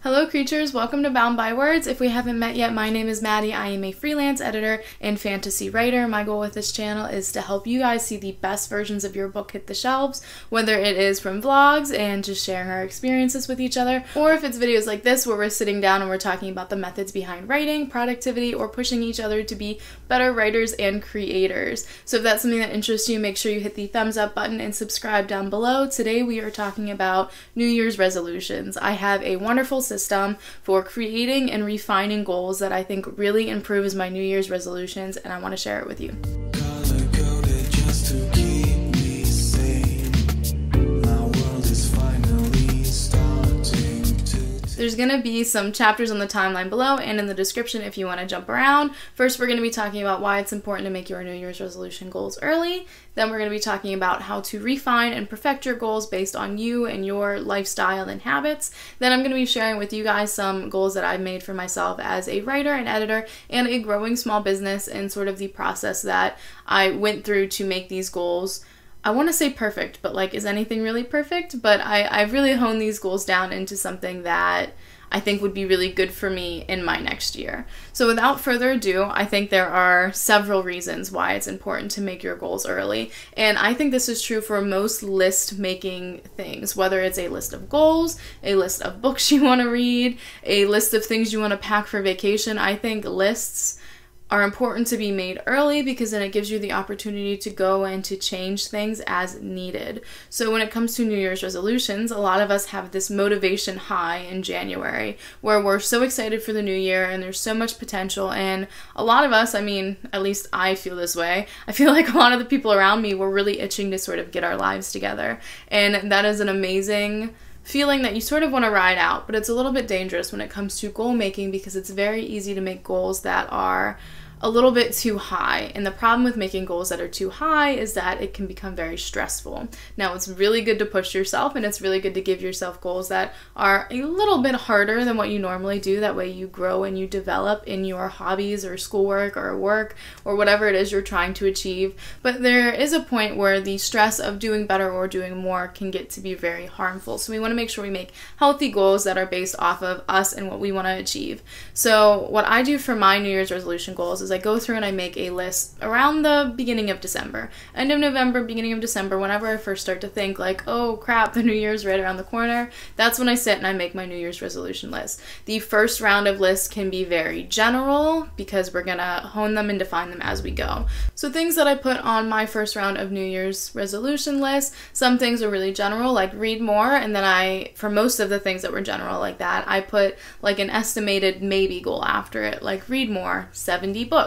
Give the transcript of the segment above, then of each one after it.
Hello creatures, welcome to Bound by Words. If we haven't met yet, my name is Maddie. I am a freelance editor and fantasy writer. My goal with this channel is to help you guys see the best versions of your book hit the shelves, whether it is from vlogs and just sharing our experiences with each other, or if it's videos like this where we're sitting down and we're talking about the methods behind writing, productivity, or pushing each other to be better writers and creators. So if that's something that interests you, make sure you hit the thumbs up button and subscribe down below. Today we are talking about New Year's resolutions. I have a wonderful system for creating and refining goals that I think really improves my New Year's resolutions, and I want to share it with you. There's going to be some chapters on the timeline below and in the description if you want to jump around. First, we're going to be talking about why it's important to make your New Year's resolution goals early. Then we're going to be talking about how to refine and perfect your goals based on you and your lifestyle and habits. Then I'm going to be sharing with you guys some goals that I've made for myself as a writer and editor and a growing small business, and sort of the process that I went through to make these goals. I want to say perfect, but like, is anything really perfect? But I've really honed these goals down into something that I think would be really good for me in my next year. So without further ado, I think there are several reasons why it's important to make your goals early. And I think this is true for most list making things, whether it's a list of goals, a list of books you want to read, a list of things you want to pack for vacation. I think lists are important to be made early because then it gives you the opportunity to go and to change things as needed. So when it comes to New Year's resolutions, a lot of us have this motivation high in January where we're so excited for the new year and there's so much potential, and a lot of us, I mean, at least I feel this way, I feel like a lot of the people around me were really itching to sort of get our lives together, and that is an amazing feeling that you sort of want to ride out, but it's a little bit dangerous when it comes to goal making because it's very easy to make goals that are a little bit too high. And the problem with making goals that are too high is that it can become very stressful. Now, it's really good to push yourself, and it's really good to give yourself goals that are a little bit harder than what you normally do. That way you grow and you develop in your hobbies or schoolwork or work or whatever it is you're trying to achieve. But there is a point where the stress of doing better or doing more can get to be very harmful. So we want to make sure we make healthy goals that are based off of us and what we want to achieve. So what I do for my New Year's resolution goals is I go through and I make a list around the beginning of December, end of November, beginning of December, whenever I first start to think like, oh crap, the new year's right around the corner. That's when I sit and I make my New Year's resolution list. The first round of lists can be very general because we're gonna hone them and define them as we go. So things that I put on my first round of New Year's resolution list, some things are really general, like read more, and then for most of the things that were general like that, I put like an estimated maybe goal after it, like read more, 70 books.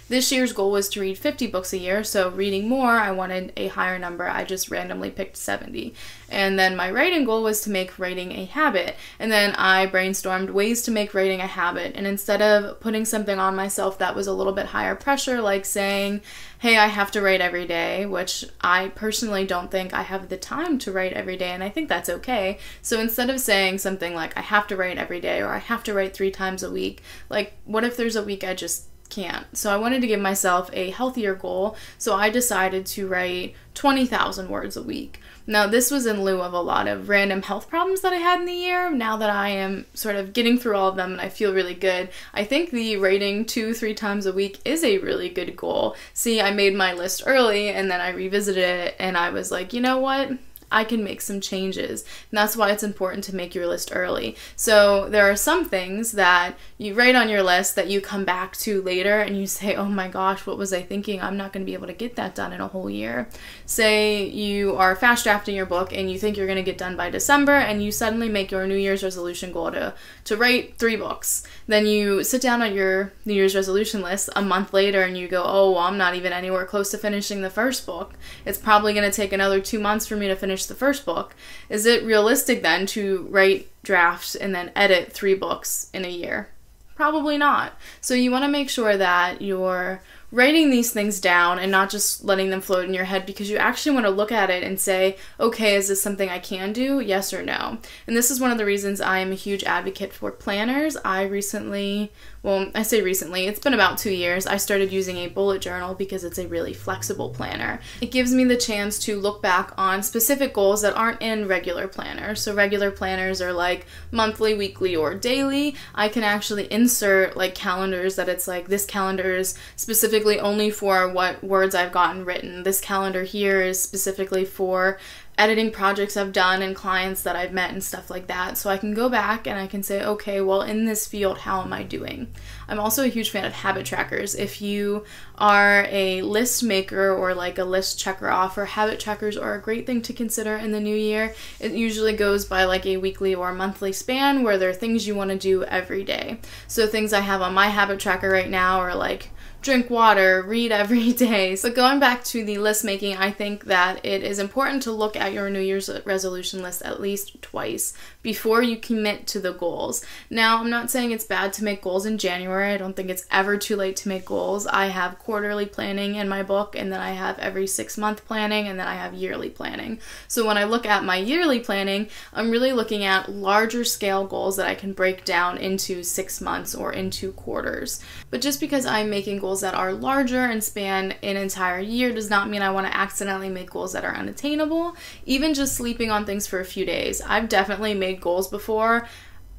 This year's goal was to read 50 books a year, so reading more, I wanted a higher number. I just randomly picked 70. And then my writing goal was to make writing a habit. And then I brainstormed ways to make writing a habit. And instead of putting something on myself that was a little bit higher pressure, like saying, hey, I have to write every day, which I personally don't think I have the time to write every day, and I think that's okay. So instead of saying something like, I have to write every day, or I have to write 3 times a week, like, what if there's a week I just can't? So I wanted to give myself a healthier goal, so I decided to write 20,000 words a week. Now, this was in lieu of a lot of random health problems that I had in the year. Now that I am sort of getting through all of them and I feel really good, I think the writing 2-3 times a week is a really good goal. See, I made my list early and then I revisited it and I was like, you know what? I can make some changes. And that's why it's important to make your list early. So there are some things that you write on your list that you come back to later and you say, oh my gosh, what was I thinking? I'm not going to be able to get that done in a whole year. Say you are fast drafting your book and you think you're going to get done by December, and you suddenly make your New Year's resolution goal to write 3 books. Then you sit down on your New Year's resolution list a month later and you go, oh, well, I'm not even anywhere close to finishing the first book. It's probably going to take another 2 months for me to finish the first book. Is it realistic then to write drafts and then edit 3 books in a year? Probably not. So you want to make sure that you're writing these things down and not just letting them float in your head, because you actually want to look at it and say, okay, is this something I can do? Yes or no. And this is one of the reasons I am a huge advocate for planners. I recently, well, I say recently, it's been about 2 years, I started using a bullet journal because it's a really flexible planner. It gives me the chance to look back on specific goals that aren't in regular planners. So regular planners are like monthly, weekly, or daily. I can actually insert like calendars that it's like, this calendar is specifically only for what words I've gotten written. This calendar here is specifically for editing projects I've done and clients that I've met and stuff like that. So I can go back and I can say, okay, well, in this field, how am I doing? I'm also a huge fan of habit trackers. If you are a list maker or like a list checker offer, habit trackers are a great thing to consider in the new year. It usually goes by like a weekly or monthly span where there are things you want to do every day. So things I have on my habit tracker right now are like drink water, read every day. But going back to the list making, I think that it is important to look at your New Year's resolution list at least twice before you commit to the goals. Now, I'm not saying it's bad to make goals in January. I don't think it's ever too late to make goals. I have quarterly planning in my book, and then I have every 6-month planning, and then I have yearly planning. So when I look at my yearly planning, I'm really looking at larger scale goals that I can break down into 6 months or into quarters. But just because I'm making goals that are larger and span an entire year does not mean I want to accidentally make goals that are unattainable. Even just sleeping on things for a few days. I've definitely made goals before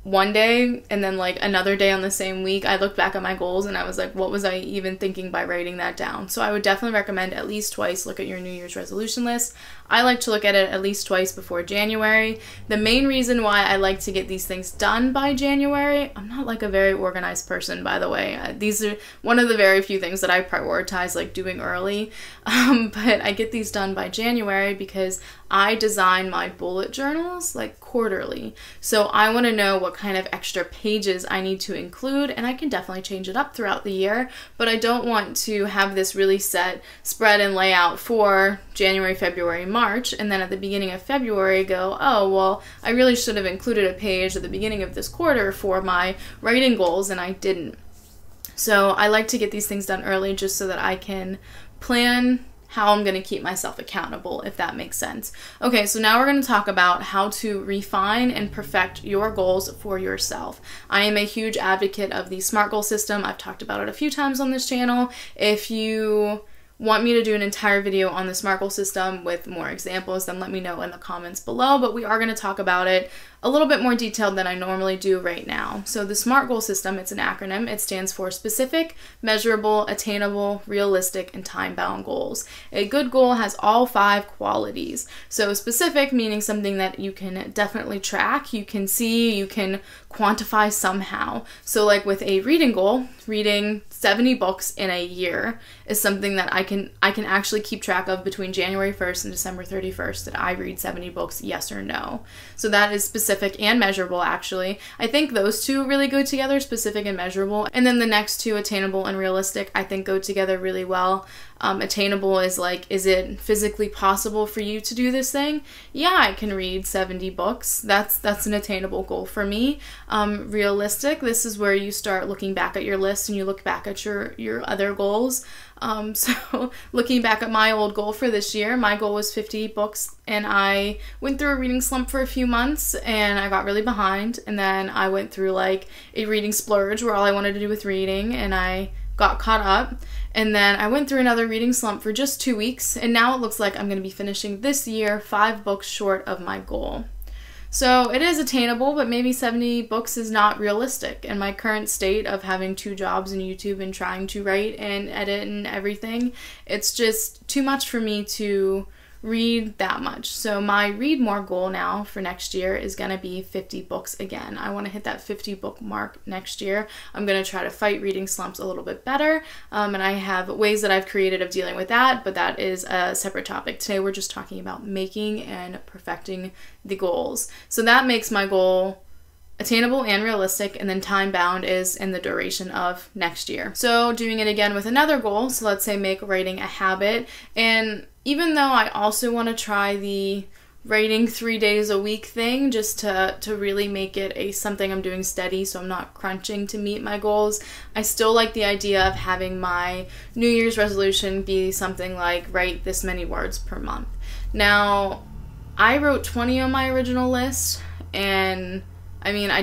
one day and then like another day on the same week I looked back at my goals and I was like, what was I even thinking by writing that down? So I would definitely recommend at least twice look at your New Year's resolution list. I like to look at it at least twice before January. The main reason why I like to get these things done by January, I'm not like a very organized person, by the way. These are one of the very few things that I prioritize like doing early, but I get these done by January because I design my bullet journals like quarterly. So I want to know what kind of extra pages I need to include, and I can definitely change it up throughout the year, but I don't want to have this really set spread and layout for January, February, March, and then at the beginning of February go, oh, well, I really should have included a page at the beginning of this quarter for my writing goals, and I didn't. So I like to get these things done early just so that I can plan how I'm going to keep myself accountable, if that makes sense. Okay, so now we're going to talk about how to refine and perfect your goals for yourself. I am a huge advocate of the SMART goal system. I've talked about it a few times on this channel. If you want me to do an entire video on the SMART goal system with more examples, then let me know in the comments below, but we are going to talk about it a little bit more detailed than I normally do right now. So the SMART goal system, it's an acronym. It stands for specific, measurable, attainable, realistic, and time-bound goals. A good goal has all 5 qualities. So specific, meaning something that you can definitely track, you can see, you can quantify somehow. So like with a reading goal, reading 70 books in a year is something that I can actually keep track of between January 1st and December 31st that I read 70 books, yes or no. So that is specific and measurable, actually. I think those two really go together, specific and measurable. And then the next two, attainable and realistic, I think go together really well. Attainable is like, is it physically possible for you to do this thing? Yeah, I can read 70 books. That's an attainable goal for me. Realistic, this is where you start looking back at your list and you look back at your other goals. So looking back at my old goal for this year, my goal was 50 books, and I went through a reading slump for a few months and I got really behind, and then I went through like a reading splurge where all I wanted to do was reading, and I got caught up, and then I went through another reading slump for just 2 weeks, and now it looks like I'm going to be finishing this year 5 books short of my goal. So it is attainable, but maybe 70 books is not realistic. In my current state of having 2 jobs in YouTube and trying to write and edit and everything, it's just too much for me to read that much. So my read more goal now for next year is going to be 50 books again. I want to hit that 50 book mark next year. I'm going to try to fight reading slumps a little bit better, and I have ways that I've created of dealing with that, but that is a separate topic. Today we're just talking about making and perfecting the goals. So that makes my goal attainable and realistic, and then time bound is in the duration of next year. So doing it again with another goal, so let's say make writing a habit, and even though I also want to try the writing 3 days a week thing, just to really make it something I'm doing steady, so I'm not crunching to meet my goals. I still like the idea of having my New Year's resolution be something like write this many words per month. Now, I wrote 20 on my original list, and I mean, I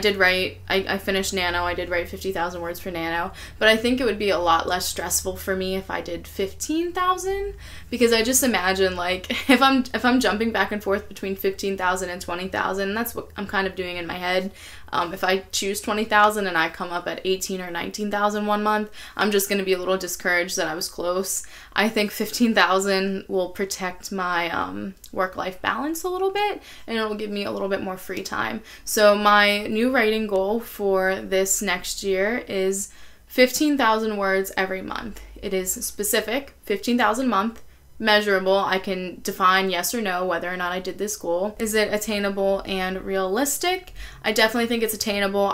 finished Nano, I did write 50,000 words for Nano, but I think it would be a lot less stressful for me if I did 15,000, because I just imagine, like, if I'm jumping back and forth between 15,000 and 20,000, that's what I'm kind of doing in my head. If I choose 20,000 and I come up at 18 or 19,000 one month, I'm just going to be a little discouraged that I was close. I think 15,000 will protect my work-life balance a little bit, and it'll give me a little bit more free time. So my new writing goal for this next year is 15,000 words every month. It is specific, 15,000 a month. Measurable. I can define yes or no whether or not I did this goal. Is it attainable and realistic? I definitely think it's attainable.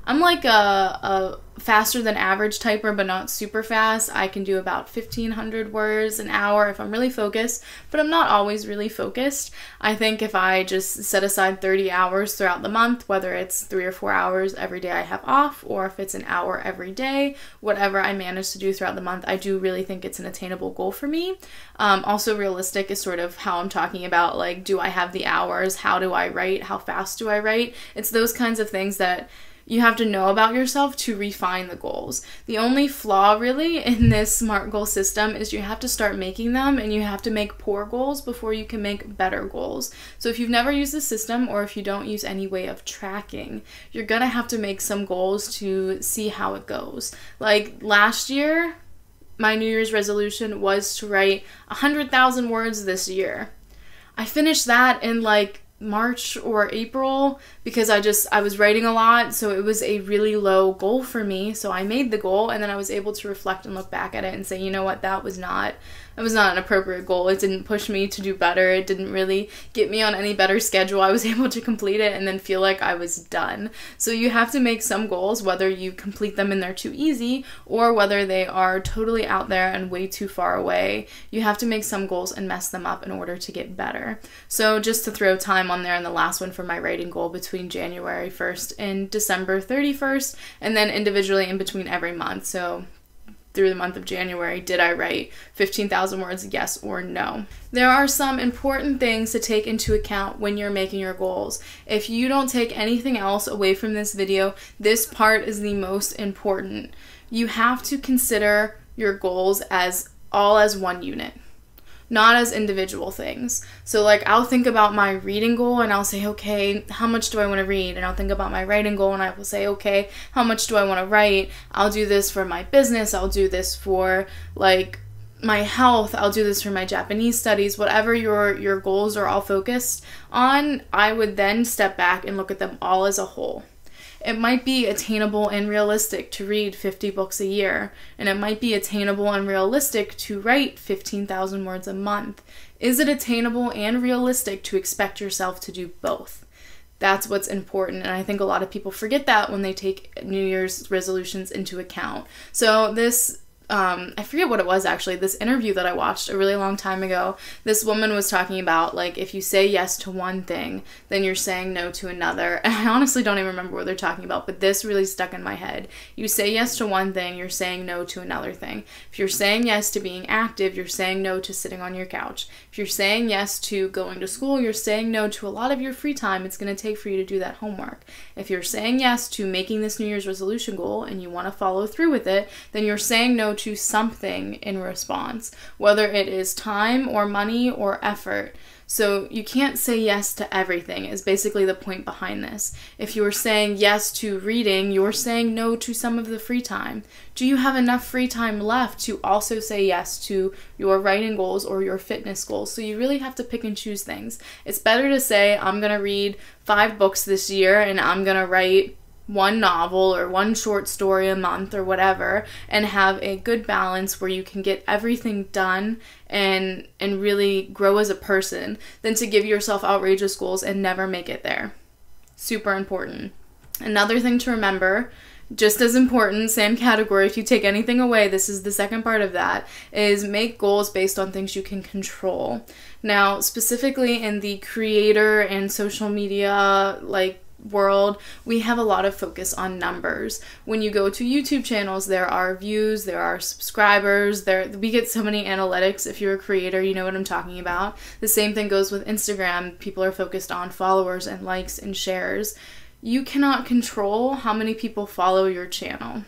I'm like a faster than average typer, but not super fast. I can do about 1,500 words an hour if I'm really focused, but I'm not always really focused. I think if I just set aside 30 hours throughout the month, whether it's 3 or 4 hours every day I have off, or if it's an hour every day, whatever I manage to do throughout the month, I do really think it's an attainable goal for me. Also, realistic is sort of how I'm talking about, like, do I have the hours? How do I write? How fast do I write? It's those kinds of things that you have to know about yourself to refine the goals. The only flaw really in this SMART goal system is you have to start making them, and you have to make poor goals before you can make better goals. So if you've never used the system, or if you don't use any way of tracking, you're gonna have to make some goals to see how it goes. Like last year, my New Year's resolution was to write 100,000 words this year. I finished that in like March or April because I was writing a lot, so it was a really low goal for me. So I made the goal, and then I was able to reflect and look back at it and say, you know what, that was not an appropriate goal. It didn't push me to do better. It didn't really get me on any better schedule. I was able to complete it and then feel like I was done. So you have to make some goals, whether you complete them and they're too easy, or whether they are totally out there and way too far away. You have to make some goals and mess them up in order to get better. So just to throw time on there, and the last one for my writing goal between January 1st and December 31st, and then individually in between every month. So through the month of January, did I write 15,000 words, yes or no? There are some important things to take into account when you're making your goals. If you don't take anything else away from this video, this part is the most important. You have to consider your goals as one unit, not as individual things. So like, I'll think about my reading goal and I'll say, okay, how much do I want to read? And I'll think about my writing goal and I will say, okay, how much do I want to write? I'll do this for my business. I'll do this for like my health. I'll do this for my Japanese studies. Whatever your goals are all focused on, I would then step back and look at them all as a whole. It might be attainable and realistic to read 50 books a year, and it might be attainable and realistic to write 15,000 words a month. Is it attainable and realistic to expect yourself to do both? That's what's important, and I think a lot of people forget that when they take New Year's resolutions into account. So this I forget what it was actually, this interview that I watched a really long time ago, this woman was talking about, like, if you say yes to one thing, then you're saying no to another. And I honestly don't even remember what they're talking about, but this really stuck in my head. You say yes to one thing, you're saying no to another thing. If you're saying yes to being active, you're saying no to sitting on your couch. If you're saying yes to going to school, you're saying no to a lot of your free time it's going to take for you to do that homework. If you're saying yes to making this New Year's resolution goal and you want to follow through with it, then you're saying no to something in response, whether it is time or money or effort. So you can't say yes to everything is basically the point behind this. If you're saying yes to reading, you're saying no to some of the free time. Do you have enough free time left to also say yes to your writing goals or your fitness goals? So you really have to pick and choose things. It's better to say, I'm going to read 5 books this year and I'm going to write 1 novel or 1 short story a month or whatever, and have a good balance where you can get everything done and really grow as a person, than to give yourself outrageous goals and never make it there. Super important. Another thing to remember, just as important, same category, if you take anything away, this is the second part of that, is make goals based on things you can control. Now, specifically in the creator and social media, like, world, we have a lot of focus on numbers. When you go to YouTube channels, there are views, there are subscribers, we get so many analytics. If you're a creator, you know what I'm talking about. The same thing goes with Instagram. People are focused on followers and likes and shares. You cannot control how many people follow your channel.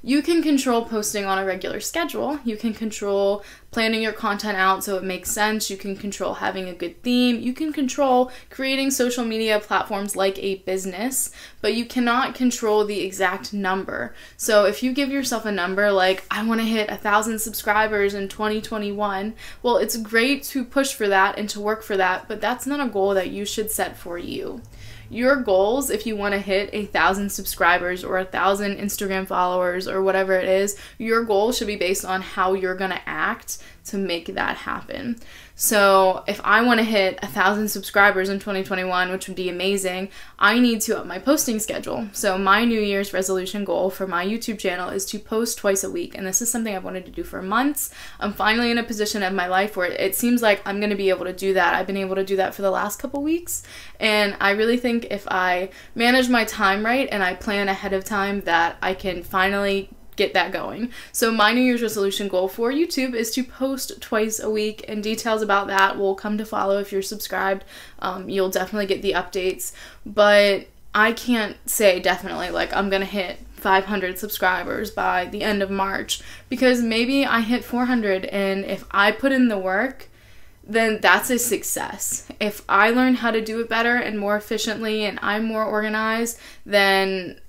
You can control posting on a regular schedule. You can control planning your content out so it makes sense. You can control having a good theme. You can control creating social media platforms like a business, but you cannot control the exact number. So if you give yourself a number like, I want to hit 1,000 subscribers in 2021, well, it's great to push for that and to work for that, but that's not a goal that you should set for you. Your goals, if you want to hit 1,000 subscribers or 1,000 Instagram followers or whatever it is, your goal should be based on how you're going to act to make that happen. So if I want to hit 1,000 subscribers in 2021, which would be amazing, I need to up my posting schedule. So my New Year's resolution goal for my YouTube channel is to post twice a week. And this is something I've wanted to do for months. I'm finally in a position in my life where it seems like I'm going to be able to do that. I've been able to do that for the last couple weeks. And I really think if I manage my time right and I plan ahead of time, that I can finally get that going. So my New Year's resolution goal for YouTube is to post twice a week, and details about that will come to follow if you're subscribed. You'll definitely get the updates, but I can't say definitely like I'm gonna hit 500 subscribers by the end of March, because maybe I hit 400, and if I put in the work, then that's a success. If I learn how to do it better and more efficiently and I'm more organized, then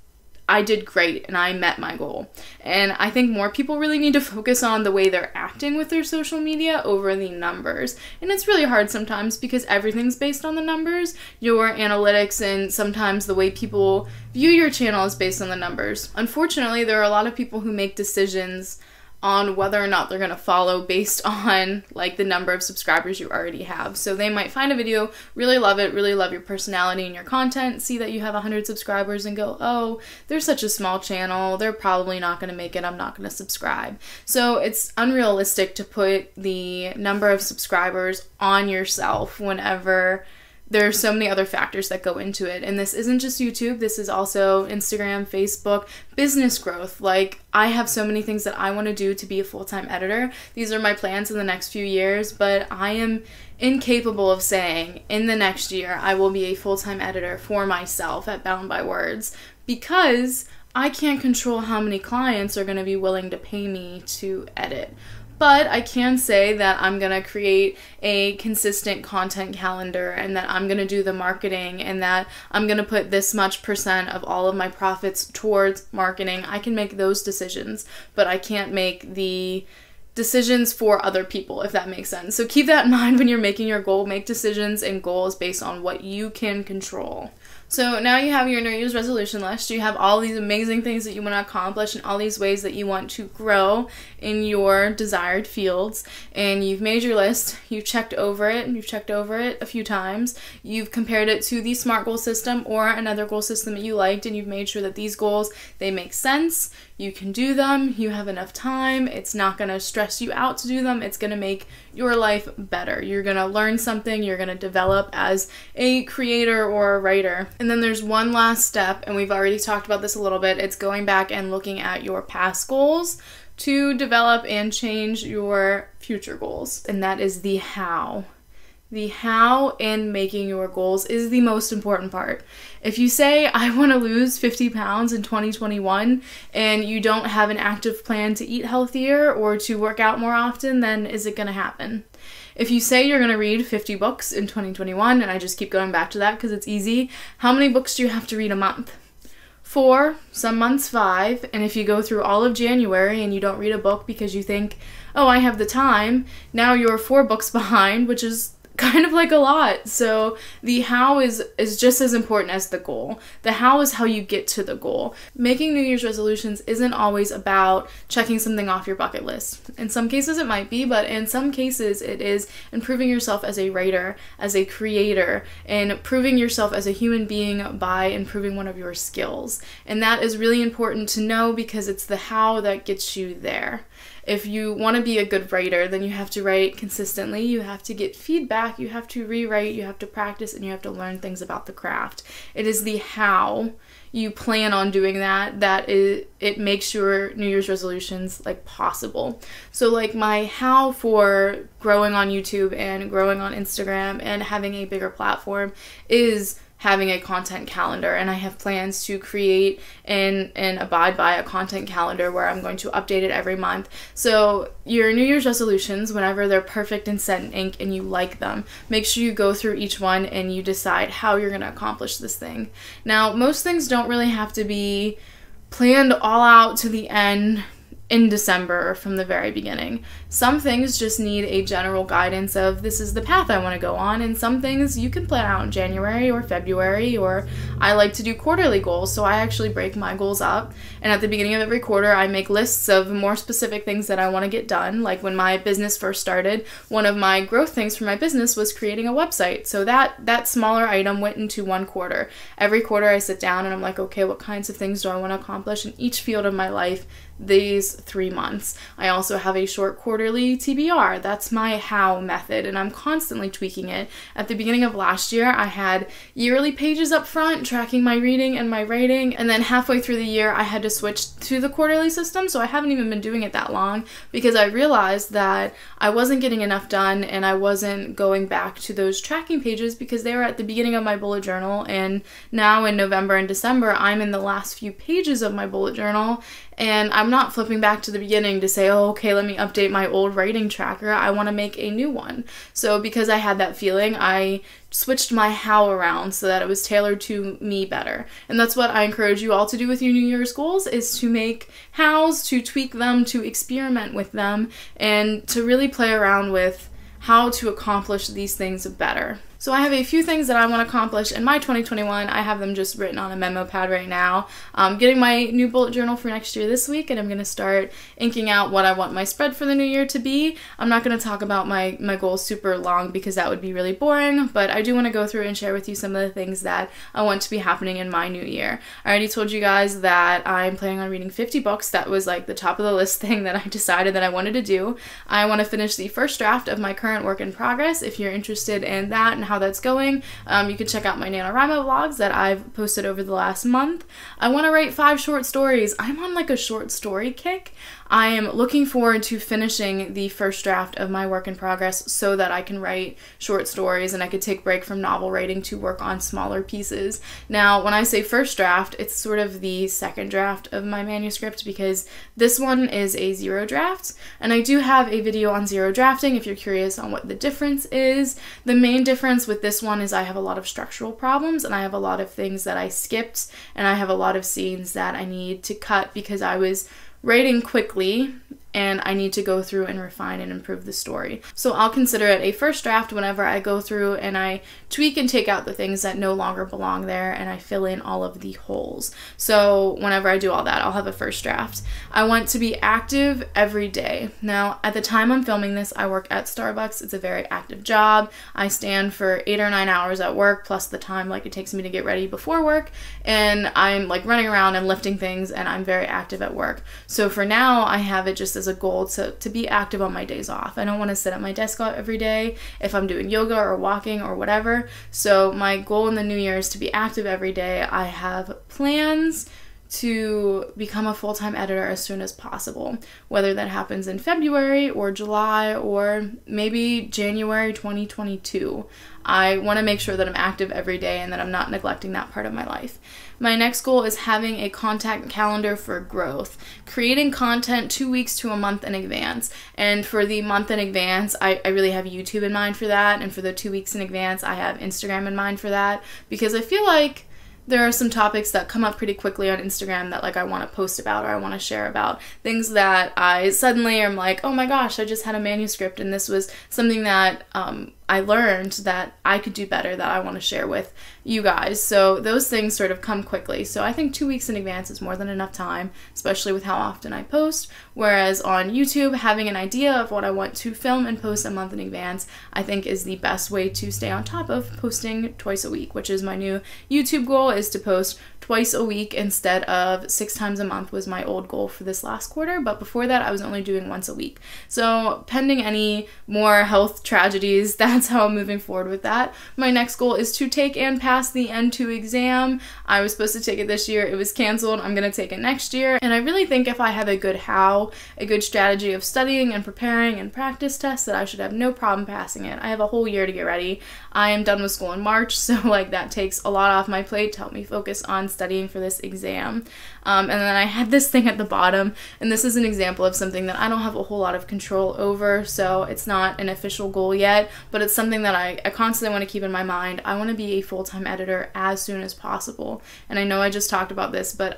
I did great and I met my goal. And I think more people really need to focus on the way they're acting with their social media over the numbers. And it's really hard sometimes because everything's based on the numbers. Your analytics and sometimes the way people view your channel is based on the numbers. Unfortunately, there are a lot of people who make decisions on whether or not they're going to follow based on like the number of subscribers you already have. So they might find a video, really love it, really love your personality and your content, see that you have 100 subscribers and go, oh, they're such a small channel, they're probably not going to make it, I'm not going to subscribe. So it's unrealistic to put the number of subscribers on yourself whenever there are so many other factors that go into it. And this isn't just YouTube, this is also Instagram, Facebook, business growth. Like, I have so many things that I want to do to be a full-time editor. These are my plans in the next few years, but I am incapable of saying in the next year I will be a full-time editor for myself at Bound by Words, because I can't control how many clients are going to be willing to pay me to edit. But I can say that I'm going to create a consistent content calendar, and that I'm going to do the marketing, and that I'm going to put this much % of all of my profits towards marketing. I can make those decisions, but I can't make the decisions for other people, if that makes sense. So keep that in mind when you're making your goal. Make decisions and goals based on what you can control. So now you have your New Year's resolution list. You have all these amazing things that you want to accomplish and all these ways that you want to grow in your desired fields. And you've made your list. You've checked over it, and you've checked over it a few times. You've compared it to the SMART goal system or another goal system that you liked, and you've made sure that these goals, they make sense. You can do them. You have enough time. It's not going to stress you out to do them. It's going to make your life better. You're going to learn something. You're going to develop as a creator or a writer. And then there's one last step, and we've already talked about this a little bit. It's going back and looking at your past goals to develop and change your future goals. And that is the how. The how in making your goals is the most important part. If you say, I want to lose 50 pounds in 2021, and you don't have an active plan to eat healthier or to work out more often, then is it going to happen? If you say you're going to read 50 books in 2021, and I just keep going back to that because it's easy, how many books do you have to read a month? 4, some months 5, and if you go through all of January and you don't read a book because you think, oh, I have the time, now you're 4 books behind, which is kind of like a lot. So the how is just as important as the goal. The how is how you get to the goal. Making New Year's resolutions isn't always about checking something off your bucket list. In some cases it might be, but in some cases it is improving yourself as a writer, as a creator, and improving yourself as a human being by improving one of your skills. And that is really important to know because it's the how that gets you there. If you want to be a good writer, then you have to write consistently, you have to get feedback, you have to rewrite, you have to practice, and you have to learn things about the craft. It is the how you plan on doing that it makes your New Year's resolutions like possible. So like my how for growing on YouTube and growing on Instagram and having a bigger platform is having a content calendar, and I have plans to create and abide by a content calendar where I'm going to update it every month. So your New Year's resolutions, whenever they're perfect and set in ink and you like them, make sure you go through each one and you decide how you're going to accomplish this thing. Now, most things don't really have to be planned all out to the end in December from the very beginning. Some things just need a general guidance of this is the path I want to go on, and some things you can plan out in January or February, or I like to do quarterly goals, so I actually break my goals up, and at the beginning of every quarter I make lists of more specific things that I want to get done. Like when my business first started, one of my growth things for my business was creating a website, so that smaller item went into one quarter. Every quarter I sit down and I'm like, okay, what kinds of things do I want to accomplish in each field of my life these 3 months. I also have a short quarterly TBR. That's my how method, and I'm constantly tweaking it. At the beginning of last year, I had yearly pages up front tracking my reading and my writing, and then halfway through the year, I had to switch to the quarterly system, so I haven't even been doing it that long because I realized that I wasn't getting enough done and I wasn't going back to those tracking pages because they were at the beginning of my bullet journal, and now in November and December, I'm in the last few pages of my bullet journal, and I'm not flipping back to the beginning to say, oh, okay, let me update my old writing tracker. I want to make a new one. So because I had that feeling, I switched my how around so that it was tailored to me better. And that's what I encourage you all to do with your New Year's goals, is to make hows, to tweak them, to experiment with them, and to really play around with how to accomplish these things better. So I have a few things that I want to accomplish in my 2021. I have them just written on a memo pad right now. I'm getting my new bullet journal for next year this week, and I'm going to start inking out what I want my spread for the new year to be. I'm not going to talk about my goals super long because that would be really boring, but I do want to go through and share with you some of the things that I want to be happening in my new year. I already told you guys that I'm planning on reading 50 books. That was like the top of the list thing that I decided that I wanted to do. I want to finish the first draft of my current work in progress. If you're interested in that and how that's going, you can check out my NaNoWriMo vlogs that I've posted over the last month. I want to write 5 short stories. I'm on like a short story kick. I am looking forward to finishing the first draft of my work in progress so that I can write short stories and I could take a break from novel writing to work on smaller pieces. Now, when I say first draft, it's sort of the second draft of my manuscript because this one is a 0 draft, and I do have a video on 0 drafting if you're curious on what the difference is. The main difference with this one is I have a lot of structural problems and I have a lot of things that I skipped, and I have a lot of scenes that I need to cut because I was writing quickly and I need to go through and refine and improve the story. So I'll consider it a first draft whenever I go through and I tweak and take out the things that no longer belong there and I fill in all of the holes. So whenever I do all that, I'll have a first draft. I want to be active every day. Now, at the time I'm filming this, I work at Starbucks. It's a very active job. I stand for 8 or 9 hours at work, plus the time like it takes me to get ready before work, and I'm like running around and lifting things, and I'm very active at work. So for now, I have it just as a goal to be active on my days off. I don't want to sit at my desk every day if I'm doing yoga or walking or whatever. So my goal in the new year is to be active every day. I have plans to become a full-time editor as soon as possible, whether that happens in February or July or maybe January 2022. I want to make sure that I'm active every day and that I'm not neglecting that part of my life. My next goal is having a content calendar for growth, creating content 2 weeks to a month in advance. And for the month in advance, I really have YouTube in mind for that, and for the 2 weeks in advance, I have Instagram in mind for that, because I feel like there are some topics that come up pretty quickly on Instagram that like I want to post about or I want to share about. Things that I suddenly am like, oh my gosh, I just had a manuscript and this was something that I learned that I could do better that I want to share with you guys. So those things sort of come quickly. So I think 2 weeks in advance is more than enough time, especially with how often I post. Whereas on YouTube, having an idea of what I want to film and post a month in advance, I think is the best way to stay on top of posting twice a week, which is my new YouTube goal, is to post twice a week instead of 6 times a month was my old goal for this last quarter. But before that, I was only doing once a week. So pending any more health tragedies, that's how I'm moving forward with that. My next goal is to take and pass the N2 exam. I was supposed to take it this year. It was canceled. I'm going to take it next year. And I really think if I have a good a good strategy of studying and preparing and practice tests, that I should have no problem passing it. I have a whole year to get ready. I am done with school in March, so like that takes a lot off my plate to help me focus on studying for this exam. And then I had this thing at the bottom, and this is an example of something that I don't have a whole lot of control over, so it's not an official goal yet, but it's something that I constantly want to keep in my mind. I want to be a full-time editor as soon as possible. And I know I just talked about this, but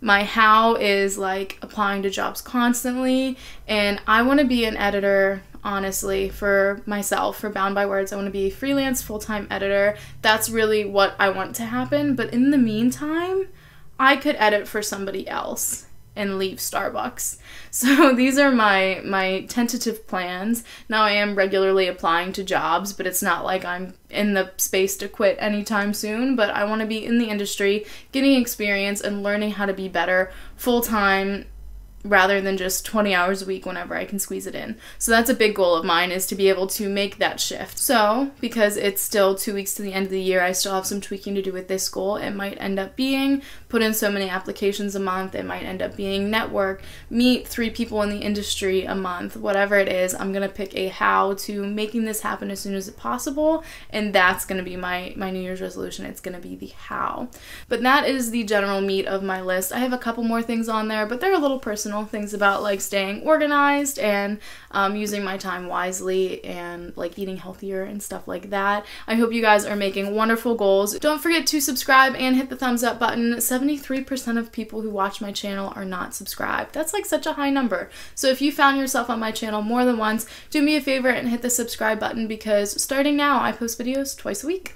my how is like applying to jobs constantly, and I want to be an editor, honestly, for myself, for Bound by Words. I want to be a freelance full-time editor. That's really what I want to happen, but in the meantime, I could edit for somebody else and leave Starbucks. So these are my tentative plans. Now I am regularly applying to jobs, but it's not like I'm in the space to quit anytime soon, but I want to be in the industry, getting experience and learning how to be better full-time rather than just 20 hours a week whenever I can squeeze it in. So that's a big goal of mine, is to be able to make that shift. So because it's still 2 weeks to the end of the year, I still have some tweaking to do with this goal. It might end up being put in so many applications a month. It might end up being network, meet 3 people in the industry a month, whatever it is. I'm going to pick a how to making this happen as soon as possible, and that's going to be my New Year's resolution. It's going to be the how. But that is the general meat of my list. I have a couple more things on there, but they're a little personal, things about like staying organized and using my time wisely and like eating healthier and stuff like that. I hope you guys are making wonderful goals. Don't forget to subscribe and hit the thumbs up button. 73% of people who watch my channel are not subscribed. That's like such a high number. So if you found yourself on my channel more than once, do me a favor and hit the subscribe button, because starting now I post videos twice a week.